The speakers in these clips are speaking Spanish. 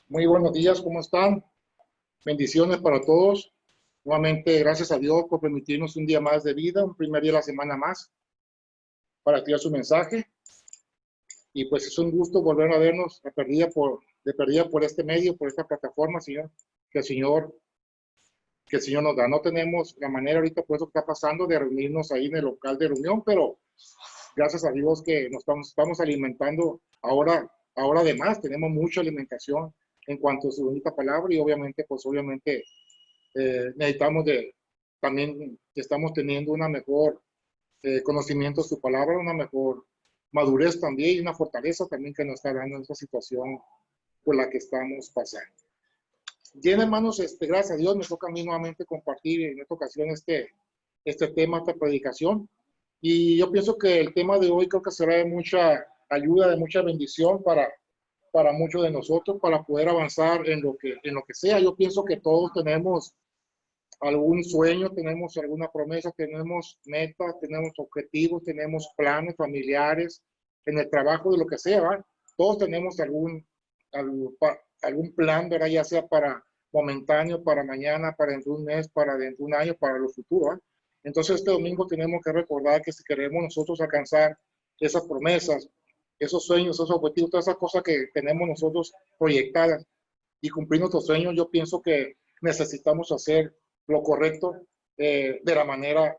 Muy buenos días, ¿cómo están? Bendiciones para todos. Nuevamente, gracias a Dios por permitirnos un día más de vida, un primer día de la semana más, para activar su mensaje. Y pues es un gusto volver a vernos de perdida por este medio, por esta plataforma, Señor, que el Señor, que el Señor nos da. No tenemos la manera ahorita, por eso que está pasando, de reunirnos ahí en el local de reunión, pero gracias a Dios que nos estamos alimentando ahora además, tenemos mucha alimentación en cuanto a su bonita palabra y obviamente, necesitamos también que estamos teniendo una mejor conocimiento de su palabra, una mejor madurez también y una fortaleza también que nos está dando en esta situación por la que estamos pasando. Bien, hermanos, gracias a Dios me toca a mí nuevamente compartir en esta ocasión este tema, esta predicación. Y yo pienso que el tema de hoy creo que será de mucha ayuda, de mucha bendición para muchos de nosotros, para poder avanzar en lo que sea. Yo pienso que todos tenemos algún sueño, tenemos alguna promesa, tenemos metas, tenemos objetivos, tenemos planes familiares, en el trabajo, de lo que sea, ¿verdad? Todos tenemos algún plan, ¿verdad? Ya sea para momentáneo, para mañana, para dentro de un mes, para dentro de un año, para lo futuro, ¿verdad? Entonces este domingo tenemos que recordar que si queremos nosotros alcanzar esas promesas, esos sueños, esos objetivos, todas esas cosas que tenemos nosotros proyectadas y cumplir nuestros sueños, yo pienso que necesitamos hacer lo correcto de la manera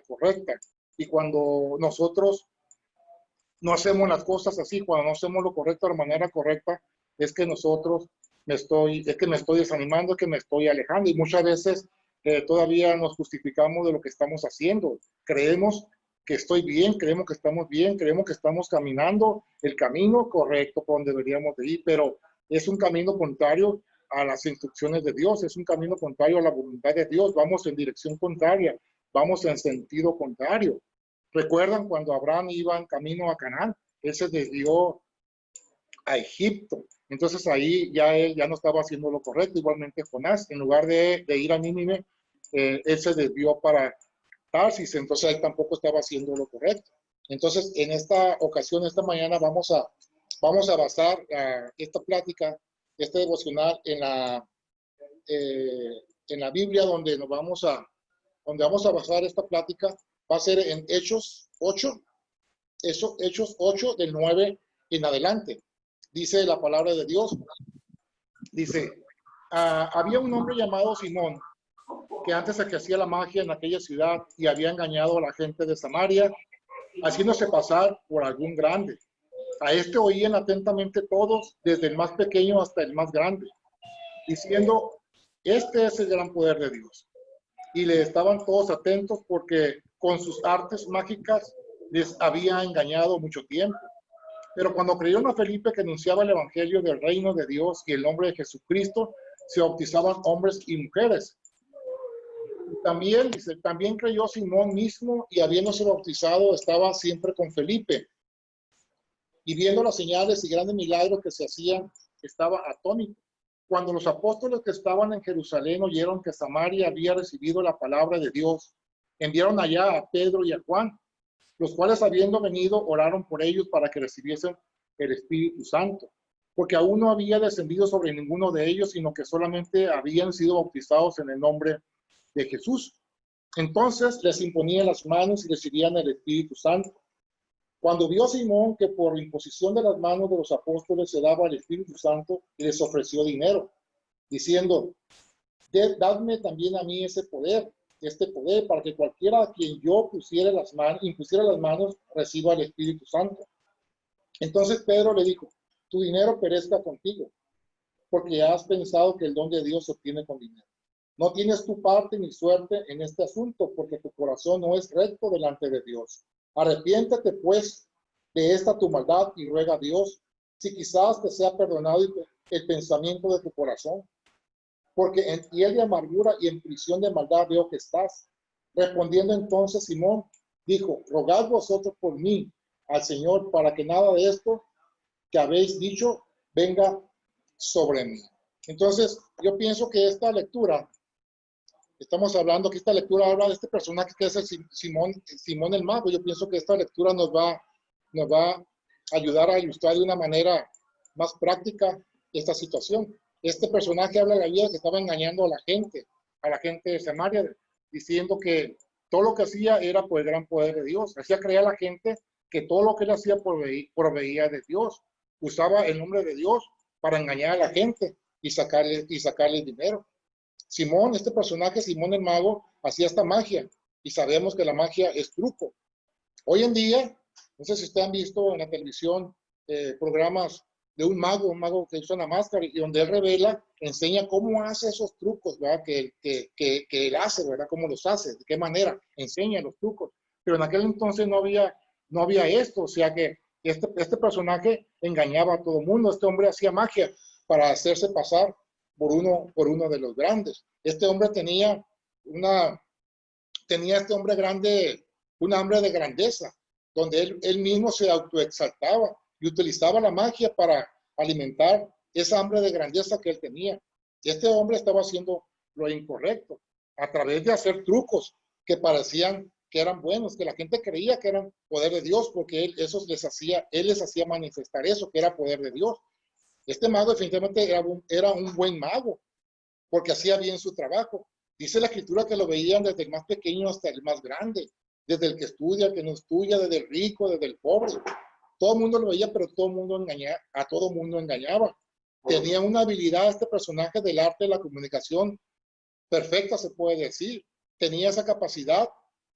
correcta. Y cuando nosotros no hacemos las cosas así, cuando no hacemos lo correcto de la manera correcta, es que me estoy desanimando, es que me estoy alejando. Y muchas veces todavía nos justificamos de lo que estamos haciendo. Creemos que estoy bien, creemos que estamos bien, creemos que estamos caminando el camino correcto por donde deberíamos de ir, pero es un camino contrario a las instrucciones de Dios, es un camino contrario a la voluntad de Dios, vamos en dirección contraria, vamos en sentido contrario. ¿Recuerdan cuando Abraham iba en camino a Canaán? Él se desvió a Egipto. Entonces ahí ya él ya no estaba haciendo lo correcto. Igualmente Jonás, en lugar de ir a Nínive, él se desvió para Tarsis. Entonces él tampoco estaba haciendo lo correcto. Entonces en esta ocasión, esta mañana, vamos a basar esta plática, este devocional en la Biblia, donde vamos a basar esta plática. Va a ser en Hechos 8, Hechos 8 del 9 en adelante. Dice la palabra de Dios, dice, había un hombre llamado Simón, que antes se hacía la magia en aquella ciudad y había engañado a la gente de Samaria, haciéndose pasar por algún grande. A este oían atentamente todos, desde el más pequeño hasta el más grande, diciendo, este es el gran poder de Dios. Y le estaban todos atentos porque con sus artes mágicas les había engañado mucho tiempo. Pero cuando creyeron a Felipe, que anunciaba el evangelio del reino de Dios y el nombre de Jesucristo, se bautizaban hombres y mujeres. También, dice, también creyó Simón mismo y habiéndose bautizado estaba siempre con Felipe. Y viendo las señales y grandes milagros que se hacían, estaba atónito. Cuando los apóstoles que estaban en Jerusalén oyeron que Samaria había recibido la palabra de Dios, enviaron allá a Pedro y a Juan, los cuales habiendo venido oraron por ellos para que recibiesen el Espíritu Santo, porque aún no había descendido sobre ninguno de ellos, sino que solamente habían sido bautizados en el nombre de Jesús. Entonces les imponían las manos y recibían el Espíritu Santo. Cuando vio Simón que por imposición de las manos de los apóstoles se daba el Espíritu Santo, les ofreció dinero, diciendo, dadme también a mí este poder, para que cualquiera a quien yo impusiera las manos, reciba el Espíritu Santo. Entonces Pedro le dijo, tu dinero perezca contigo, porque has pensado que el don de Dios se obtiene con dinero. No tienes tu parte ni suerte en este asunto, porque tu corazón no es recto delante de Dios. Arrepiéntete, pues, de esta tu maldad y ruega a Dios, si quizás te sea perdonado el pensamiento de tu corazón. Porque en hiel de amargura y en prisión de maldad veo que estás. Respondiendo entonces Simón, dijo, rogad vosotros por mí al Señor para que nada de esto que habéis dicho venga sobre mí. Entonces, yo pienso que esta lectura, estamos hablando que esta lectura habla de este personaje que es el Simón el Mago. Yo pienso que esta lectura nos va a ayudar a ilustrar de una manera más práctica esta situación. Este personaje habla de la vida que estaba engañando a la gente de Samaria, diciendo que todo lo que hacía era por el gran poder de Dios. Hacía creer a la gente que todo lo que él hacía proveía de Dios. Usaba el nombre de Dios para engañar a la gente y sacarle dinero. Simón, este personaje, Simón el mago, hacía esta magia y sabemos que la magia es truco. Hoy en día, no sé si ustedes han visto en la televisión programas de un mago que usa una máscara y donde él revela, enseña cómo hace esos trucos, ¿verdad? Que él hace, ¿verdad? Cómo los hace, de qué manera, enseña los trucos. Pero en aquel entonces no había esto, o sea que este personaje engañaba a todo el mundo, este hombre hacía magia para hacerse pasar por uno de los grandes. Este hombre tenía este hombre grande un hambre de grandeza, donde él mismo se autoexaltaba y utilizaba la magia para alimentar esa hambre de grandeza que él tenía. Este hombre estaba haciendo lo incorrecto a través de hacer trucos que parecían que eran buenos, que la gente creía que eran poder de Dios, porque él les hacía manifestar eso, que era poder de Dios. Este mago definitivamente era un buen mago, porque hacía bien su trabajo. Dice la escritura que lo veían desde el más pequeño hasta el más grande, desde el que estudia, el que no estudia, desde el rico, desde el pobre. Todo el mundo lo veía, pero todo el mundo a todo el mundo engañaba. Tenía una habilidad este personaje del arte de la comunicación perfecta, se puede decir. Tenía esa capacidad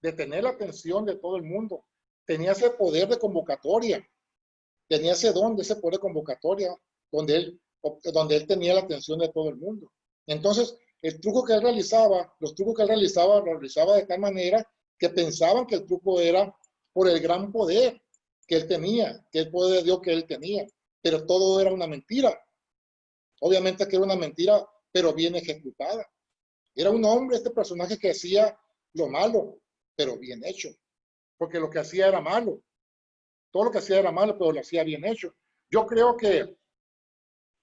de tener la atención de todo el mundo. Tenía ese poder de convocatoria. Tenía ese don de ese poder de convocatoria donde él tenía la atención de todo el mundo. Entonces, los trucos que él realizaba, lo realizaba de tal manera que pensaban que el truco era por el gran poder que él tenía, que el poder de Dios que él tenía, pero todo era una mentira. Obviamente que era una mentira, pero bien ejecutada. Era un hombre, este personaje, que hacía lo malo, pero bien hecho, porque lo que hacía era malo. Todo lo que hacía era malo, pero lo hacía bien hecho. Yo creo que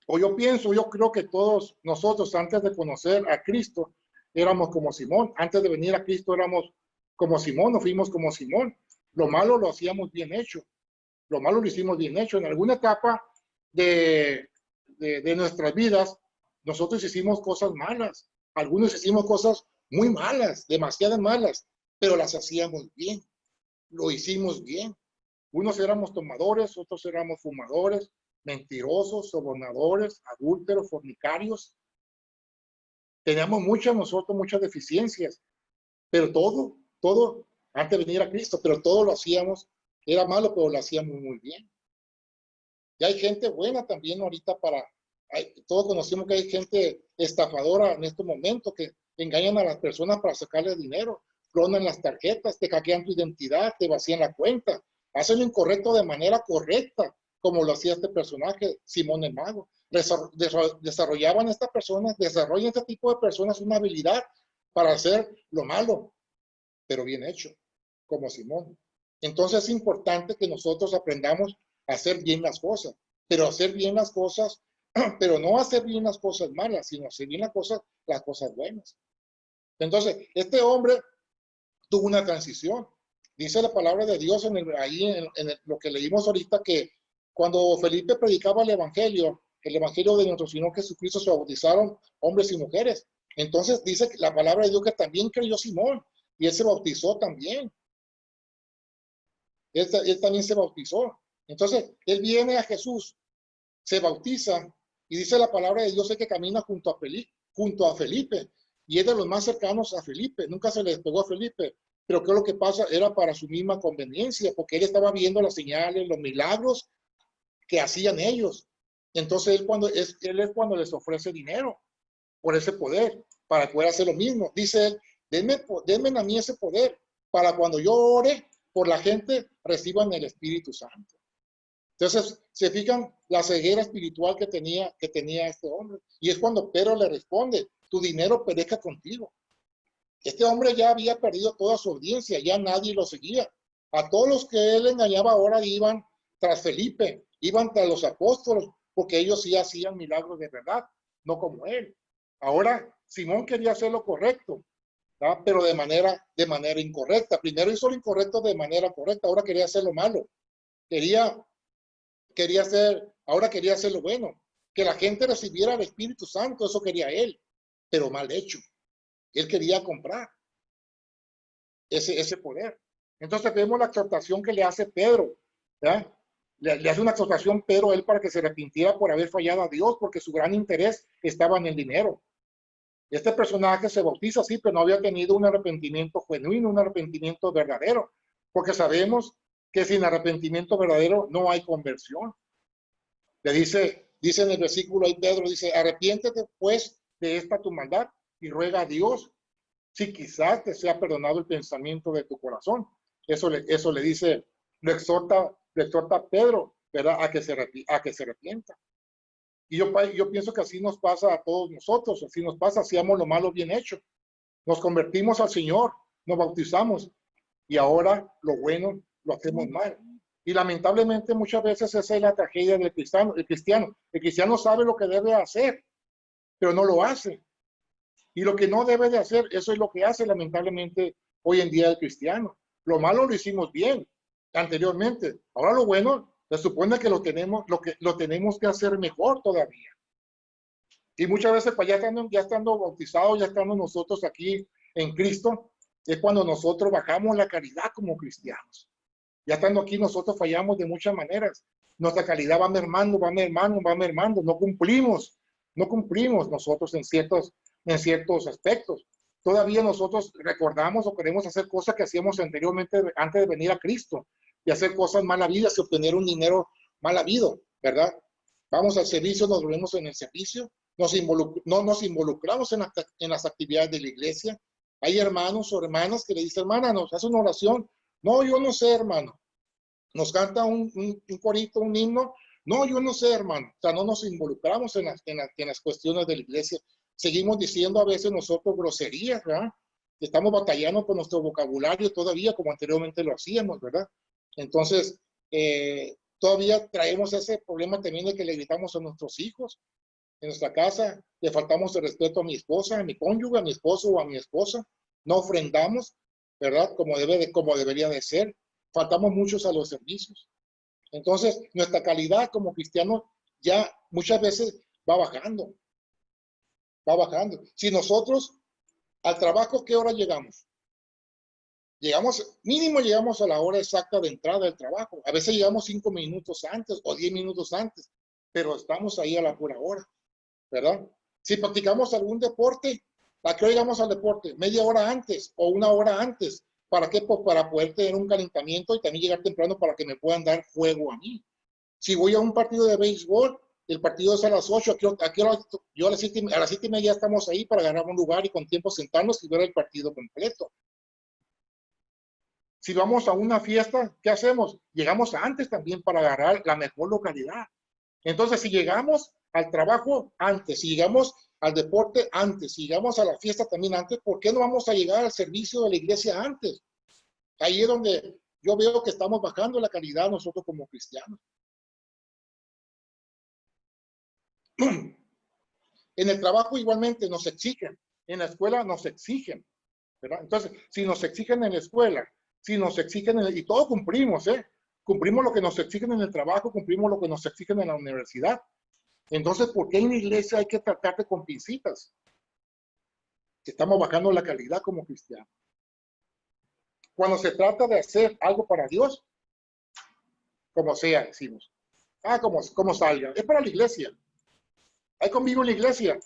yo creo que todos nosotros, antes de conocer a Cristo, éramos como Simón. Antes de venir a Cristo éramos como Simón, o fuimos como Simón. Lo malo lo hacíamos bien hecho. Lo malo lo hicimos bien hecho. En alguna etapa de nuestras vidas, nosotros hicimos cosas malas. Algunos hicimos cosas muy malas, demasiadas malas, pero las hacíamos bien. Lo hicimos bien. Unos éramos tomadores, otros éramos fumadores, mentirosos, sobornadores, adúlteros, fornicarios. Teníamos muchas deficiencias, pero todo, antes de venir a Cristo, pero todo lo hacíamos, era malo, pero lo hacíamos muy bien. Y hay gente buena también ahorita todos conocemos que hay gente estafadora en estos momentos que engañan a las personas para sacarles dinero, clonan las tarjetas, te hackean tu identidad, te vacían la cuenta, hacen lo incorrecto de manera correcta, como lo hacía este personaje, Simón el Mago. Desarrollaban desarrollan este tipo de personas una habilidad para hacer lo malo, pero bien hecho, como Simón. Entonces es importante que nosotros aprendamos a hacer bien las cosas, pero hacer bien las cosas, pero no hacer bien las cosas malas, sino hacer bien las cosas buenas. Entonces, este hombre tuvo una transición. Dice la palabra de Dios ahí en lo que leímos ahorita, que cuando Felipe predicaba el evangelio de nuestro Señor Jesucristo, se bautizaron hombres y mujeres. Entonces dice la palabra de Dios que también creyó Simón y él se bautizó también. Él también se bautizó. Entonces, él viene a Jesús, se bautiza y dice la palabra de Dios que camina junto a Felipe y es de los más cercanos a Felipe. Nunca se le despegó a Felipe, pero ¿qué es lo que pasa? Era para su misma conveniencia, porque él estaba viendo las señales, los milagros que hacían ellos. Entonces él es cuando les ofrece dinero por ese poder, para poder hacer lo mismo. Dice él, denme a mí ese poder, para cuando yo ore por la gente, reciban el Espíritu Santo. Entonces, se fijan la ceguera espiritual que tenía este hombre. Y es cuando Pedro le responde, tu dinero perezca contigo. Este hombre ya había perdido toda su audiencia, ya nadie lo seguía. A todos los que él engañaba ahora iban tras Felipe, iban tras los apóstoles, porque ellos sí hacían milagros de verdad, no como él. Ahora, Simón quería hacer lo correcto, ¿verdad? Pero de manera incorrecta. Primero hizo lo incorrecto de manera correcta, ahora quería hacer lo malo. Ahora quería hacer lo bueno. que la gente recibiera el Espíritu Santo, eso quería él, pero mal hecho. Él quería comprar ese poder. Entonces vemos la exhortación que le hace Pedro, ¿verdad? Le hace una exhortación Pedro a él para que se arrepintiera por haber fallado a Dios, porque su gran interés estaba en el dinero. Este personaje se bautiza, sí, pero no había tenido un arrepentimiento genuino, un arrepentimiento verdadero, porque sabemos que sin arrepentimiento verdadero no hay conversión. Le dice en el versículo ahí Pedro, dice, arrepiéntete pues de esta tu maldad y ruega a Dios si quizás te sea perdonado el pensamiento de tu corazón. Eso le dice, lo exhorta Pedro, ¿verdad? A que se arrepienta. Y yo pienso que así nos pasa a todos nosotros, así nos pasa, hacíamos lo malo bien hecho. Nos convertimos al Señor, nos bautizamos y ahora lo bueno lo hacemos mal. Y lamentablemente muchas veces esa es la tragedia del cristiano. El cristiano sabe lo que debe hacer, pero no lo hace. Y lo que no debe de hacer, eso es lo que hace lamentablemente hoy en día el cristiano. Lo malo lo hicimos bien anteriormente. Ahora lo bueno, se supone que lo tenemos que hacer mejor todavía. Y muchas veces, pues ya estando bautizados, ya estando nosotros aquí en Cristo, es cuando nosotros bajamos la caridad como cristianos. Ya estando aquí, nosotros fallamos de muchas maneras. Nuestra calidad va mermando, va mermando, va mermando. No cumplimos nosotros en ciertos aspectos. Todavía nosotros recordamos o queremos hacer cosas que hacíamos anteriormente antes de venir a Cristo, y hacer cosas mal habidas y obtener un dinero mal habido, ¿verdad? Vamos al servicio, nos volvemos en el servicio, no nos involucramos en las actividades de la iglesia. Hay hermanos o hermanas que le dicen, hermana, nos hace una oración. No, yo no sé, hermano. Nos canta un corito, un himno. No, yo no sé, hermano. O sea, no nos involucramos en las cuestiones de la iglesia. Seguimos diciendo a veces nosotros groserías, ¿verdad? Estamos batallando con nuestro vocabulario todavía como anteriormente lo hacíamos, ¿verdad? Entonces, todavía traemos ese problema también de que le gritamos a nuestros hijos en nuestra casa, le faltamos el respeto a mi esposa, a mi cónyuge, a mi esposo o a mi esposa, no ofrendamos, ¿verdad? Como debería de ser, faltamos muchos a los servicios. Entonces, nuestra calidad como cristianos ya muchas veces va bajando. Si nosotros al trabajo, ¿qué hora llegamos? Mínimo llegamos a la hora exacta de entrada del trabajo. A veces llegamos 5 minutos antes o 10 minutos antes, pero estamos ahí a la pura hora, ¿verdad? Si practicamos algún deporte, ¿a qué hora llegamos al deporte? Media hora antes o una hora antes. ¿Para qué? Pues para poder tener un calentamiento y también llegar temprano para que me puedan dar juego a mí. Si voy a un partido de béisbol, el partido es a las 8, yo a las 7:30 ya estamos ahí para ganar un lugar y con tiempo sentarnos y ver el partido completo. Si vamos a una fiesta, ¿qué hacemos? Llegamos antes también para agarrar la mejor localidad. Entonces, si llegamos al trabajo antes, si llegamos al deporte antes, si llegamos a la fiesta también antes, ¿por qué no vamos a llegar al servicio de la iglesia antes? Ahí es donde yo veo que estamos bajando la calidad nosotros como cristianos. En el trabajo igualmente nos exigen, en la escuela nos exigen, ¿verdad? Entonces, si nos exigen en la escuela, si nos exigen y todo cumplimos, cumplimos lo que nos exigen en el trabajo, cumplimos lo que nos exigen en la universidad. Entonces, ¿por qué en la iglesia hay que tratarte con pincitas? Estamos bajando la calidad como cristianos. Cuando se trata de hacer algo para Dios, como sea, decimos, como salga, es para la iglesia. Hay conmigo en la iglesia.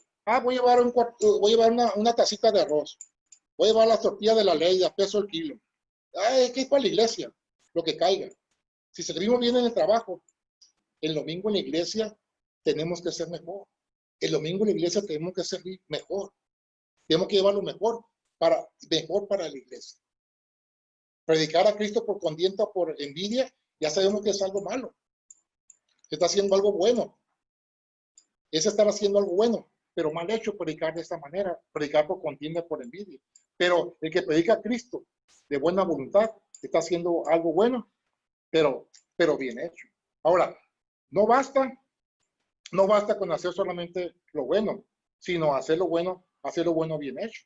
Voy a llevar una tacita de arroz. Voy a llevar las tortillas de la ley, a peso el kilo. Es que es para la iglesia, lo que caiga. Si servimos bien en el trabajo, el domingo en la iglesia tenemos que ser mejor. El domingo en la iglesia tenemos que servir mejor. Tenemos que llevar lo mejor para la iglesia. Predicar a Cristo por contienda o por envidia, ya sabemos que es algo malo. Se está haciendo algo bueno. Es estar haciendo algo bueno, pero mal hecho predicar de esta manera, predicar por contienda, por envidia. Pero el que predica a Cristo de buena voluntad está haciendo algo bueno, pero bien hecho. Ahora, no basta con hacer solamente lo bueno, sino hacer lo bueno bien hecho.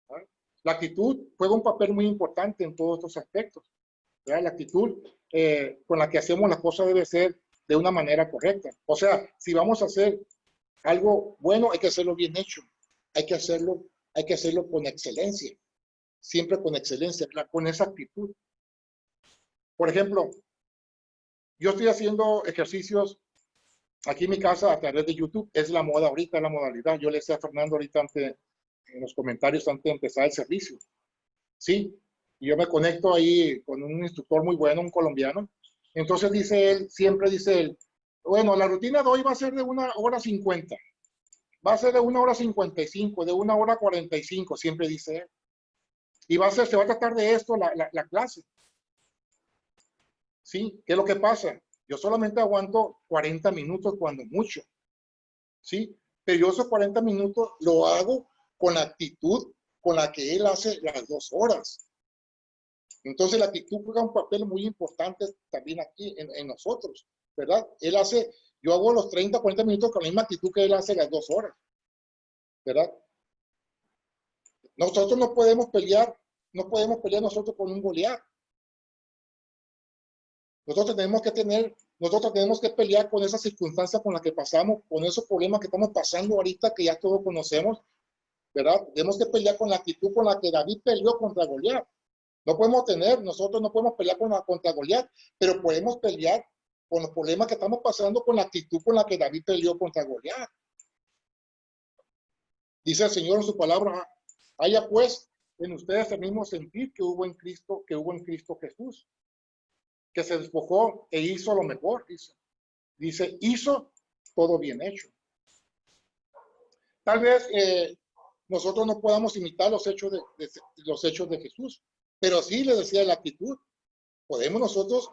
¿Verdad? La actitud juega un papel muy importante en todos estos aspectos. ¿Verdad? La actitud con la que hacemos las cosas debe ser de una manera correcta. O sea, si vamos a hacer algo bueno, hay que hacerlo bien hecho. Hay que hacerlo con excelencia. Siempre con excelencia, con esa actitud. Por ejemplo, yo estoy haciendo ejercicios aquí en mi casa a través de YouTube. Es la moda ahorita, la modalidad. Yo le decía a Fernando ahorita en los comentarios antes de empezar el servicio. Sí, y yo me conecto ahí con un instructor muy bueno, un colombiano. Entonces dice él, siempre dice él, bueno, la rutina de hoy va a ser de 1 hora 50, va a ser de 1 hora 55, de 1 hora 45, siempre dice él. Y se va a tratar de esto la clase. ¿Sí? ¿Qué es lo que pasa? Yo solamente aguanto 40 minutos cuando mucho. ¿Sí? Pero yo esos 40 minutos lo hago con la actitud con la que él hace las 2 horas. Entonces la actitud juega un papel muy importante también aquí en nosotros, ¿verdad? Yo hago los 30, 40 minutos con la misma actitud que él hace las 2 horas, ¿verdad? Nosotros no podemos pelear nosotros con un Goliat. Nosotros tenemos que pelear con esa circunstancia con la que pasamos, con esos problemas que estamos pasando ahorita, que ya todos conocemos, ¿verdad? Tenemos que pelear con la actitud con la que David peleó contra Goliat. Nosotros no podemos pelear contra Goliat, pero podemos pelear con los problemas que estamos pasando con la actitud con la que David peleó contra Goliat. Dice el Señor en su palabra, haya pues en ustedes el mismo sentir que hubo en Cristo Jesús, que se despojó e hizo lo mejor, dice, hizo todo bien hecho. Tal vez nosotros no podamos imitar los hechos de Jesús, pero sí le decía la actitud. Podemos nosotros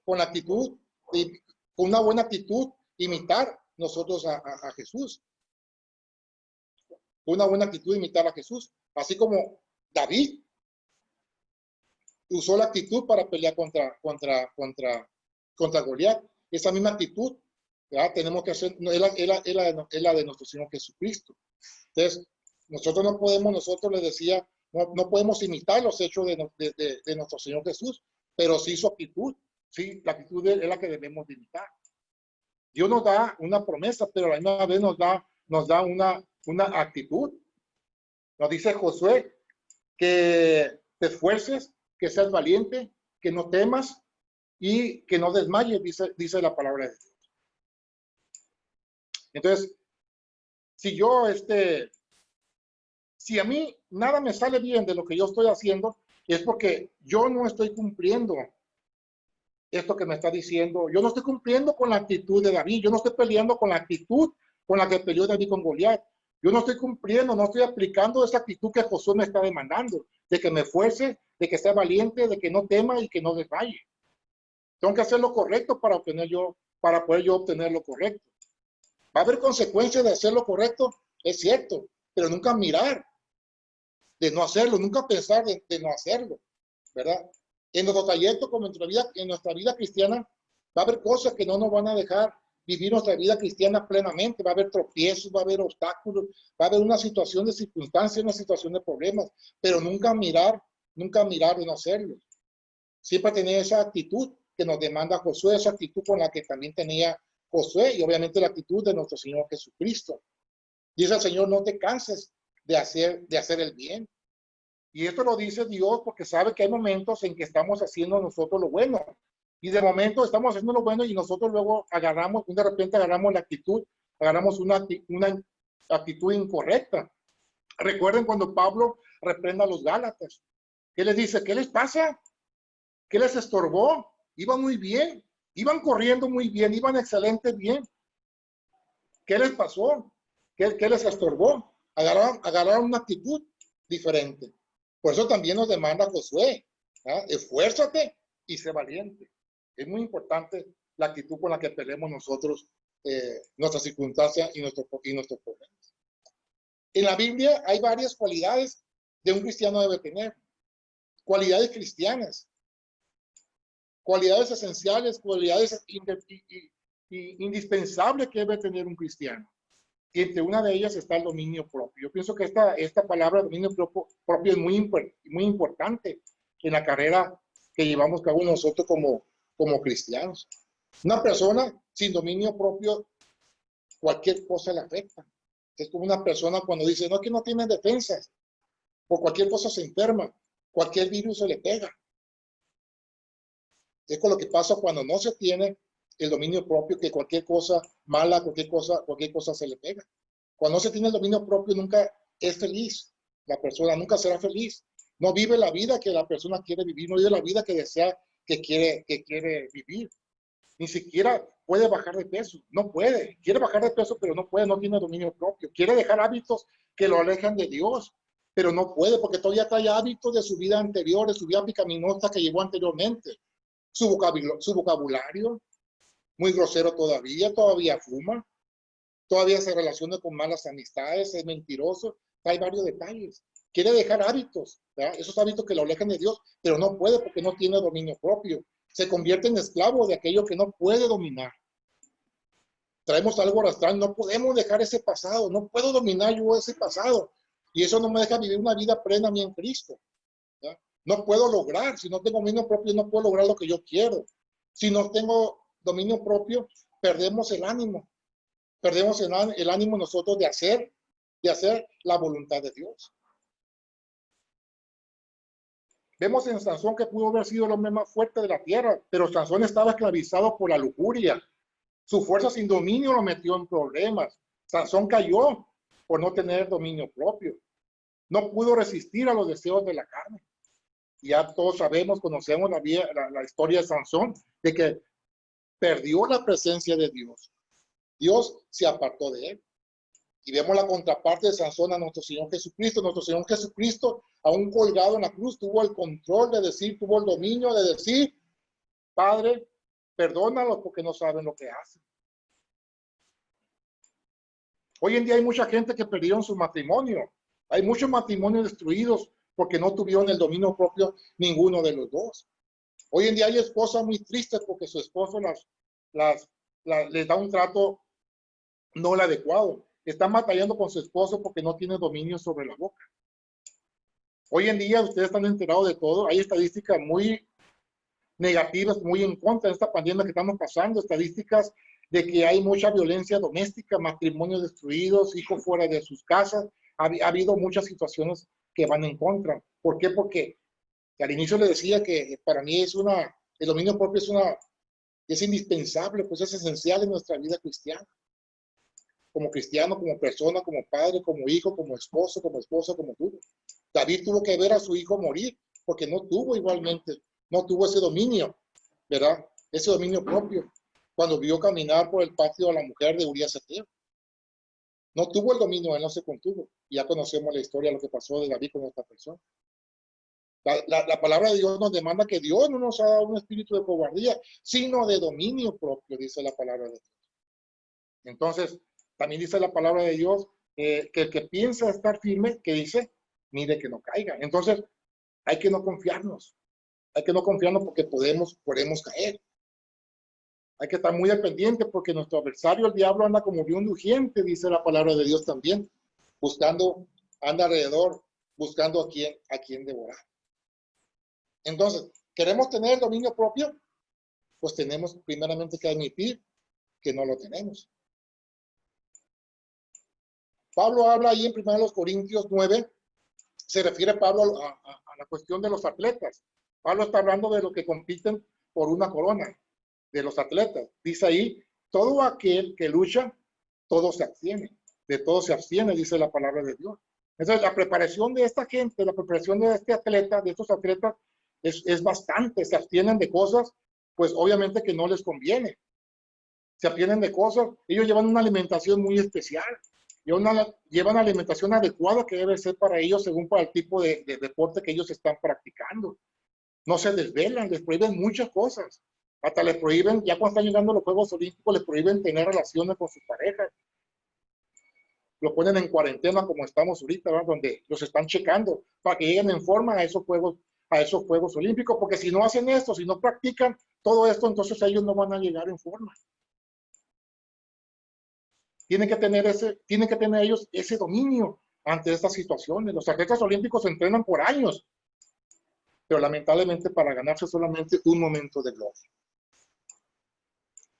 con la actitud, con una buena actitud, imitar nosotros a Jesús. Una buena actitud imitar a Jesús. Así como David usó la actitud para pelear contra Goliat. Esa misma actitud, ¿verdad? Tenemos que hacer, es la de nuestro Señor Jesucristo. Entonces, nosotros les decía, no podemos imitar los hechos de nuestro Señor Jesús, pero sí su actitud, sí, la actitud es la que debemos de imitar. Dios nos da una promesa, pero a la misma vez nos da una actitud. Nos dice Josué que te esfuerces, que seas valiente, que no temas y que no desmayes, dice la palabra de Dios. Entonces, si a mí nada me sale bien de lo que yo estoy haciendo, es porque yo no estoy cumpliendo esto que me está diciendo. Yo no estoy cumpliendo con la actitud de David. Yo no estoy peleando con la actitud con la que peleó David con Goliat. Yo no estoy cumpliendo, no estoy aplicando esa actitud que Josué me está demandando, de que me esfuerce, de que sea valiente, de que no tema y que no desmaye. Tengo que hacer lo correcto para poder yo obtener lo correcto. Va a haber consecuencias de hacer lo correcto, es cierto, pero nunca mirar de no hacerlo, nunca pensar de no hacerlo, ¿verdad? En nuestro trayecto, como en nuestra vida cristiana, va a haber cosas que no nos van a dejar vivir nuestra vida cristiana plenamente. Va a haber tropiezos, va a haber obstáculos, va a haber una situación de circunstancias, una situación de problemas, pero nunca mirar de no hacerlo. Siempre tener esa actitud que nos demanda Josué, esa actitud con la que también tenía Josué y obviamente la actitud de nuestro Señor Jesucristo. Dice el Señor, no te canses de hacer el bien. Y esto lo dice Dios porque sabe que hay momentos en que estamos haciendo nosotros lo bueno. Y de momento estamos haciendo lo bueno y nosotros luego de repente agarramos la actitud, agarramos una actitud incorrecta. Recuerden cuando Pablo reprenda a los Gálatas. ¿Qué les dice? ¿Qué les pasa? ¿Qué les estorbó? Iban muy bien, iban corriendo muy bien, iban excelente bien. ¿Qué les pasó? ¿Qué les estorbó? Agarraron una actitud diferente. Por eso también nos demanda Josué, ¿ah? Esfuérzate y sé valiente. Es muy importante la actitud con la que peleemos nosotros nuestras circunstancias y nuestros problemas. En la Biblia hay varias cualidades de un cristiano debe tener. Cualidades cristianas, cualidades esenciales, cualidades indispensables que debe tener un cristiano. Y entre una de ellas está el dominio propio. Yo pienso que esta palabra dominio propio es muy importante en la carrera que llevamos a cabo nosotros como cristianos. Una persona sin dominio propio cualquier cosa le afecta. Es como una persona cuando dice, no, es que no tiene defensas, por cualquier cosa se enferma, cualquier virus se le pega. Es con lo que pasa cuando no se tiene el dominio propio, que cualquier cosa mala, cualquier cosa se le pega. Cuando no se tiene el dominio propio, nunca es feliz. La persona nunca será feliz. No vive la vida que la persona quiere vivir, no vive la vida que desea, que quiere vivir. Ni siquiera puede bajar de peso, no puede. Quiere bajar de peso, pero no puede, no tiene dominio propio. Quiere dejar hábitos que lo alejan de Dios, pero no puede porque todavía trae hábitos de su vida anterior, de su vida pecaminosa que llevó anteriormente. Su vocabulario, muy grosero todavía fuma, todavía se relaciona con malas amistades, es mentiroso, hay varios detalles. Quiere dejar hábitos, ¿verdad? Esos hábitos que lo alejan de Dios, pero no puede porque no tiene dominio propio. Se convierte en esclavo de aquello que no puede dominar. Traemos algo arrastrando, no podemos dejar ese pasado, no puedo dominar yo ese pasado. Y eso no me deja vivir una vida plena ni en Cristo. ¿Verdad? No puedo lograr, si no tengo dominio propio, no puedo lograr lo que yo quiero. Si no tengo dominio propio, perdemos el ánimo. Perdemos el ánimo nosotros de hacer la voluntad de Dios. Vemos en Sansón que pudo haber sido el hombre más fuerte de la tierra, pero Sansón estaba esclavizado por la lujuria. Su fuerza sin dominio lo metió en problemas. Sansón cayó por no tener dominio propio. No pudo resistir a los deseos de la carne. Ya todos sabemos, conocemos la historia de Sansón, de que perdió la presencia de Dios. Dios se apartó de él. Y vemos la contraparte de Sansón a nuestro Señor Jesucristo. Nuestro Señor Jesucristo, aún colgado en la cruz, tuvo el control de decir, tuvo el dominio de decir, Padre, perdónalos porque no saben lo que hacen. Hoy en día hay mucha gente que perdieron su matrimonio. Hay muchos matrimonios destruidos porque no tuvieron el dominio propio ninguno de los dos. Hoy en día hay esposas muy tristes porque su esposo les da un trato no el adecuado. Están batallando con su esposo porque no tiene dominio sobre la boca. Hoy en día ustedes están enterados de todo. Hay estadísticas muy negativas, muy en contra de esta pandemia que estamos pasando. Estadísticas de que hay mucha violencia doméstica, matrimonios destruidos, hijos fuera de sus casas. Ha habido muchas situaciones que van en contra. ¿Por qué? Porque al inicio les decía que para mí el dominio propio es indispensable, pues es esencial en nuestra vida cristiana. Como cristiano, como persona, como padre, como hijo, como esposo, como esposa, como tú. David tuvo que ver a su hijo morir porque no tuvo ese dominio, ¿verdad? Ese dominio propio. Cuando vio caminar por el patio a la mujer de Urías Eteo. No tuvo el dominio, él no se contuvo. Ya conocemos la historia de lo que pasó de David con esta persona. La palabra de Dios nos demanda que Dios no nos ha dado un espíritu de cobardía, sino de dominio propio, dice la palabra de Dios. Entonces, también dice la palabra de Dios que el que piensa estar firme, que dice, mire que no caiga. Entonces, hay que no confiarnos. Hay que no confiarnos porque podemos caer. Hay que estar muy al pendiente porque nuestro adversario, el diablo, anda como león rugiente, dice la palabra de Dios también. Anda alrededor, buscando a quien devorar. Entonces, ¿queremos tener el dominio propio? Pues tenemos primeramente que admitir que no lo tenemos. Pablo habla ahí en 1 Corintios 9, se refiere Pablo a la cuestión de los atletas. Pablo está hablando de los que compiten por una corona, de los atletas. Dice ahí, todo aquel que lucha, todo se abstiene. De todo se abstiene, dice la palabra de Dios. Entonces, la preparación de esta gente, la preparación de estos atletas, es bastante. Se abstienen de cosas, pues obviamente que no les conviene. Se abstienen de cosas. Ellos llevan una alimentación muy especial. Llevan una alimentación adecuada que debe ser para ellos según para el tipo de deporte que ellos están practicando. No se desvelan, les prohíben muchas cosas. Hasta les prohíben, ya cuando están llegando a los Juegos Olímpicos, les prohíben tener relaciones con sus parejas. Lo ponen en cuarentena como estamos ahorita, ¿verdad? Donde los están checando para que lleguen en forma a esos Juegos Olímpicos, porque si no hacen esto, si no practican todo esto, entonces ellos no van a llegar en forma. Tienen que tener ellos ese dominio ante estas situaciones. Los atletas olímpicos se entrenan por años, pero lamentablemente para ganarse solamente un momento de gloria.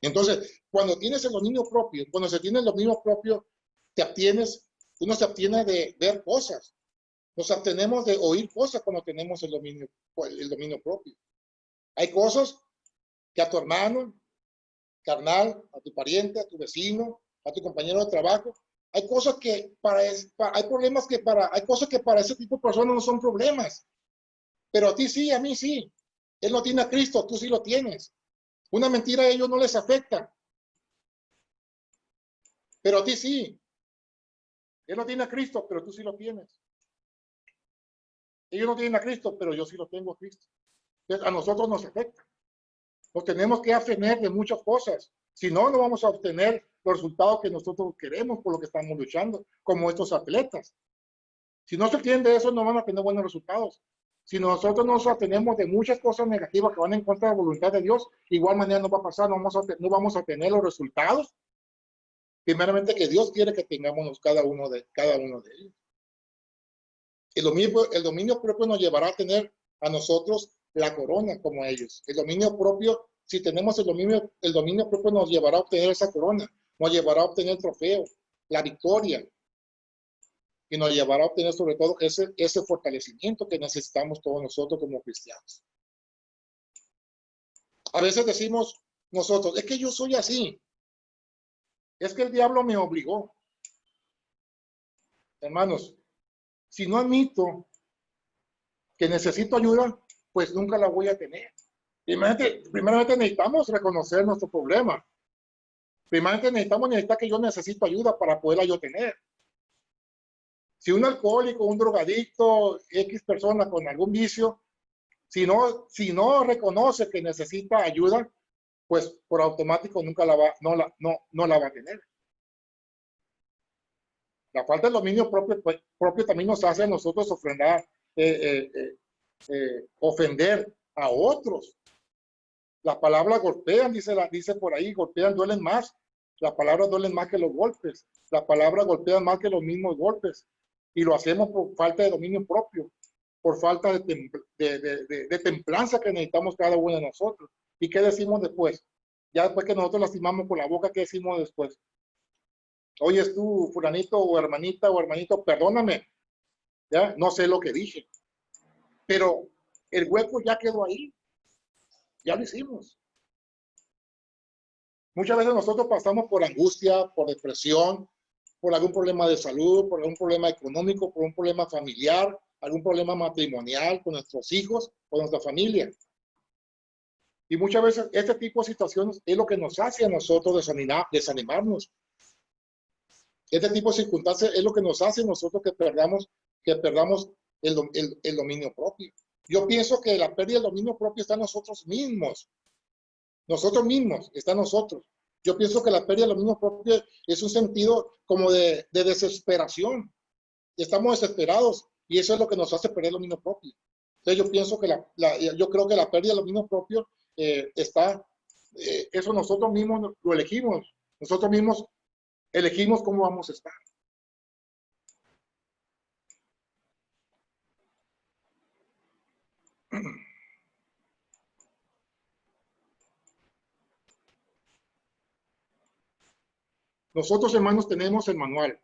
Entonces, cuando tienes el dominio propio, cuando se tiene el dominio propio, te abstienes, uno se abstiene de ver cosas. Nos abstenemos de oír cosas cuando tenemos el dominio propio. Hay cosas que a tu hermano, carnal, a tu pariente, a tu vecino, a tu compañero de trabajo, hay cosas que hay problemas que hay cosas que para ese tipo de personas no son problemas. Pero a ti sí, a mí sí. Él no tiene a Cristo, tú sí lo tienes. Una mentira a ellos no les afecta. Pero a ti sí. Él no tiene a Cristo, pero tú sí lo tienes. Ellos no tienen a Cristo, pero yo sí lo tengo a Cristo. Entonces, a nosotros nos afecta. Nos tenemos que abstener de muchas cosas. Si no, no vamos a obtener los resultados que nosotros queremos por lo que estamos luchando, como estos atletas. Si no se entiende eso, no van a tener buenos resultados. Si nosotros nos abstenemos de muchas cosas negativas que van en contra de la voluntad de Dios, igual manera no va a pasar, no vamos a tener los resultados, primeramente que Dios quiere que tengamos cada uno de ellos. El dominio propio nos llevará a tener a nosotros la corona como ellos. El dominio propio, si tenemos el dominio propio nos llevará a obtener esa corona, nos llevará a obtener el trofeo, la victoria, y nos llevará a obtener sobre todo ese fortalecimiento que necesitamos todos nosotros como cristianos. A veces decimos nosotros, es que yo soy así, es que el diablo me obligó. Hermanos, si no admito que necesito ayuda, pues nunca la voy a tener. Primeramente necesitamos reconocer nuestro problema. Primeramente necesitar que yo necesito ayuda para poderla yo tener. Si un alcohólico, un drogadicto, X persona con algún vicio, si no reconoce que necesita ayuda, pues por automático nunca no la va a tener. La falta de dominio propio también nos hace a nosotros ofender a otros. Las palabras golpean, dice por ahí, golpean, duelen más. Las palabras duelen más que los golpes. Las palabras golpean más que los mismos golpes. Y lo hacemos por falta de dominio propio, por falta de templanza que necesitamos cada uno de nosotros. ¿Y qué decimos después? Ya después que nosotros lastimamos por la boca, ¿qué decimos después? Oyes tú, fulanito o hermanito, perdóname. Ya no sé lo que dije. Pero el hueco ya quedó ahí. Ya lo hicimos. Muchas veces nosotros pasamos por angustia, por depresión, por algún problema de salud, por algún problema económico, por un problema familiar, algún problema matrimonial con nuestros hijos, con nuestra familia. Y muchas veces este tipo de situaciones es lo que nos hace a nosotros desanimarnos. Este tipo de circunstancias es lo que nos hace a nosotros que perdamos el dominio propio. Yo pienso que la pérdida del dominio propio está en nosotros mismos. Nosotros mismos, está en nosotros. Yo pienso que la pérdida del dominio propio es un sentido como de desesperación. Estamos desesperados y eso es lo que nos hace perder el dominio propio. Entonces yo pienso que yo creo que la pérdida del dominio propio eso nosotros mismos lo elegimos. Nosotros mismos elegimos cómo vamos a estar. Nosotros, hermanos, tenemos el manual.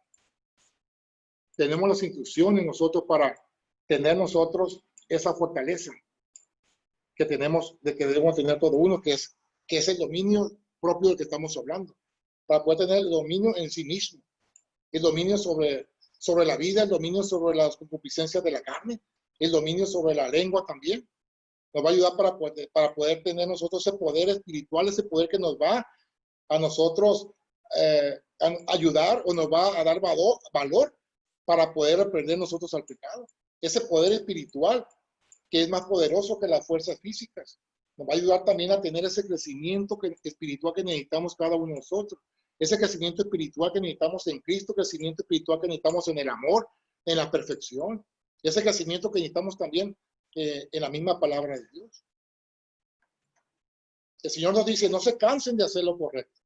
Tenemos las instrucciones nosotros para tener nosotros esa fortaleza que tenemos, de que debemos tener todo uno, que es el dominio propio del que estamos hablando, para poder tener el dominio en sí mismo, el dominio sobre la vida, el dominio sobre las concupiscencias de la carne, el dominio sobre la lengua también. Nos va a ayudar para poder tener nosotros ese poder espiritual, ese poder que nos va a nosotros ayudar o nos va a dar valor para poder reprender nosotros al pecado. Ese poder espiritual que es más poderoso que las fuerzas físicas. Nos va a ayudar también a tener ese crecimiento espiritual que necesitamos cada uno de nosotros. Ese crecimiento espiritual que necesitamos en Cristo, crecimiento espiritual que necesitamos en el amor, en la perfección. Ese crecimiento que necesitamos también en la misma palabra de Dios. El Señor nos dice, no se cansen de hacer lo correcto.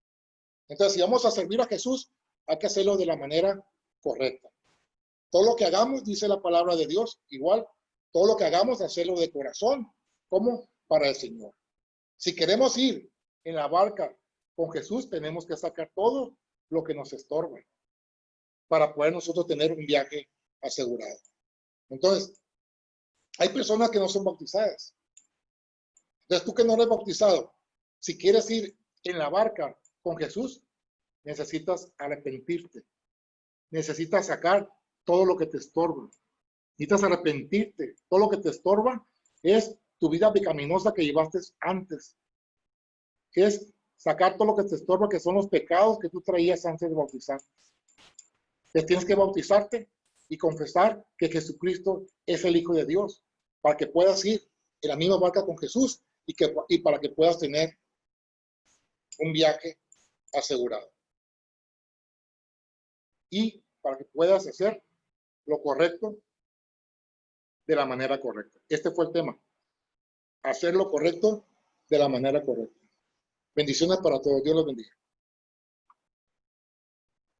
Entonces, si vamos a servir a Jesús, hay que hacerlo de la manera correcta. Todo lo que hagamos, dice la palabra de Dios, igual, todo lo que hagamos, hacerlo de corazón, como para el Señor. Si queremos ir en la barca con Jesús tenemos que sacar todo lo que nos estorba para poder nosotros tener un viaje asegurado. Entonces, hay personas que no son bautizadas. Entonces, tú que no eres bautizado, si quieres ir en la barca con Jesús, necesitas arrepentirte. Necesitas sacar todo lo que te estorba. Necesitas arrepentirte. Todo lo que te estorba es tu vida pecaminosa que llevaste antes. Que es sacar todo lo que te estorba, que son los pecados que tú traías antes de bautizar. Entonces tienes que bautizarte y confesar que Jesucristo es el Hijo de Dios, para que puedas ir en la misma barca con Jesús y para que puedas tener un viaje asegurado. Y para que puedas hacer lo correcto de la manera correcta. Este fue el tema. Hacer lo correcto de la manera correcta. Bendiciones para todos. Dios los bendiga.